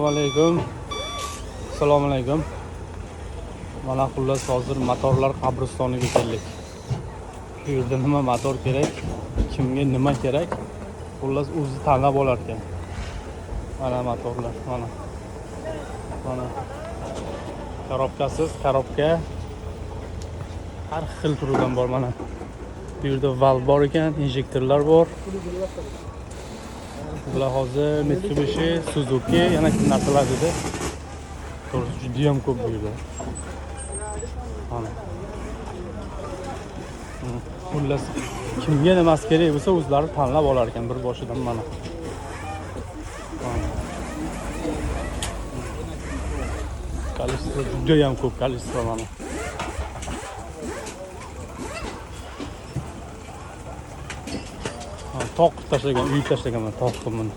Assalomu alaykum. Mana xullas hozir motorlar qabristoniga keldik. Bu yerda nima motor kerak, kimga nima kerak, xullas o'zi tanlab olar ekan. Mana motorlar, mana. Korobkasiz, korobka har xil turidan bor mana. Bu yerda valv bor ekan, injektorlar bor. Bular hozir Mitsubishi, Suzuki, yana narsalar dedi. To'g'risi juda ham ko'p bu yerda. Mana. Xullas kimga nimasi kerak bo'lsa o'zlari tanlab olar ekan bir boshidan mana. Kalistro juda ham ko'p kalistro mana. Toq tashlagan, uy tashlagan mana toq qilib.